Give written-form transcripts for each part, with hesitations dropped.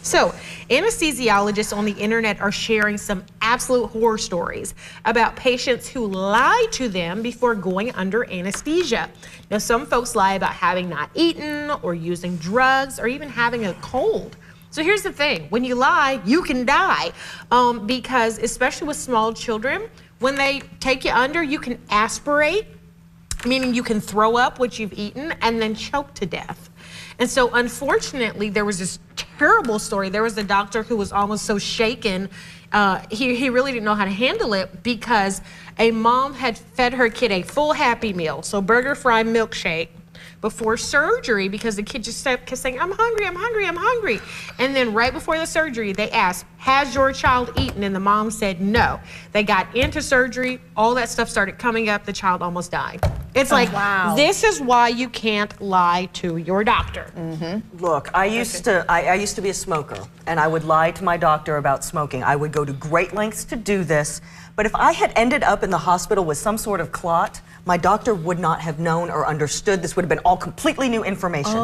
So, anesthesiologists on the internet are sharing some absolute horror stories about patients who lie to them before going under anesthesia. Now, some folks lie about having not eaten or using drugs or even having a cold. So here's the thing, when you lie, you can die because especially with small children, when they take you under, you can aspirate, meaning you can throw up what you've eaten and then choke to death. And so unfortunately, there was this terrible story. There was a doctor who was almost so shaken, he really didn't know how to handle it because a mom had fed her kid a full Happy Meal, so burger, fry, milkshake, before surgery because the kid just kept saying, I'm hungry, I'm hungry, I'm hungry. And then right before the surgery, they asked, has your child eaten? And the mom said no. They got into surgery, all that stuff started coming up, the child almost died. It's wow. This is why you can't lie to your doctor. Look, I used to be a smoker, and I would lie to my doctor about smoking. I would go to great lengths to do this, but if I had ended up in the hospital with some sort of clot, my doctor would not have known or understood. This would have been all completely new information.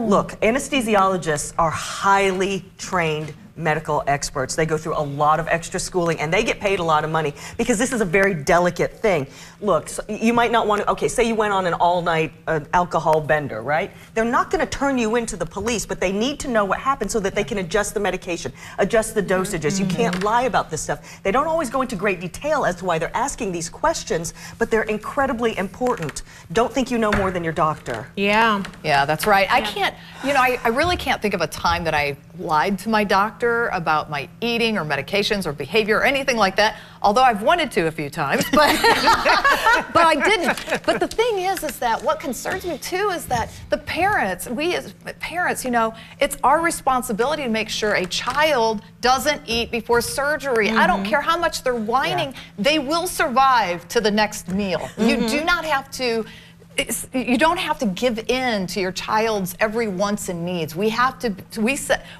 Look, anesthesiologists are highly trained medical experts. They go through a lot of extra schooling and they get paid a lot of money because this is a very delicate thing. Look, so you might not want to, okay, say you went on an all-night alcohol bender, right? They're not going to turn you into the police, but they need to know what happened so that they can adjust the medication, adjust the dosages. You can't lie about this stuff. They don't always go into great detail as to why they're asking these questions, but they're incredibly important. Don't think you know more than your doctor. Yeah, that's right. I can't, you know, I really can't think of a time that I lied to my doctor about my eating or medications or behavior or anything like that, although I've wanted to a few times, but but I didn't. But the thing is that what concerns me too is that the parents, we as parents, you know, it's our responsibility to make sure a child doesn't eat before surgery. I don't care how much they're whining, they will survive to the next meal. You do not have to you don't have to give in to your child's every wants and needs. We have to,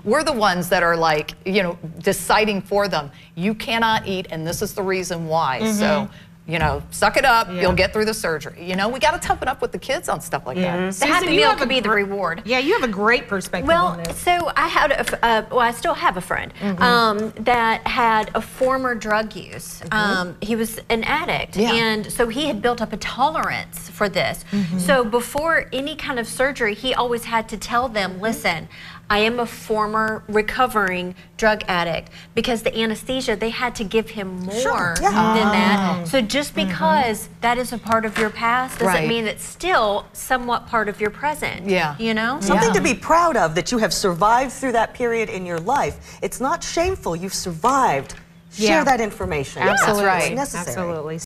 we're the ones that are like, you know, deciding for them. You cannot eat and this is the reason why. So, you know, suck it up, you'll get through the surgery. You know, we got to toughen up with the kids on stuff like that. The Happy Meal could be the reward. Yeah, you have a great perspective on this. So I had, well, I still have a friend that had a former drug use. He was an addict, and so he had built up a tolerance for this. So before any kind of surgery, he always had to tell them, listen, I am a former recovering drug addict, because the anesthesia, they had to give him more than that. So just because that is a part of your past doesn't mean it's still somewhat part of your present. You know? Something to be proud of, that you have survived through that period in your life. It's not shameful, you've survived. Share that information. Absolutely. It's necessary. Absolutely.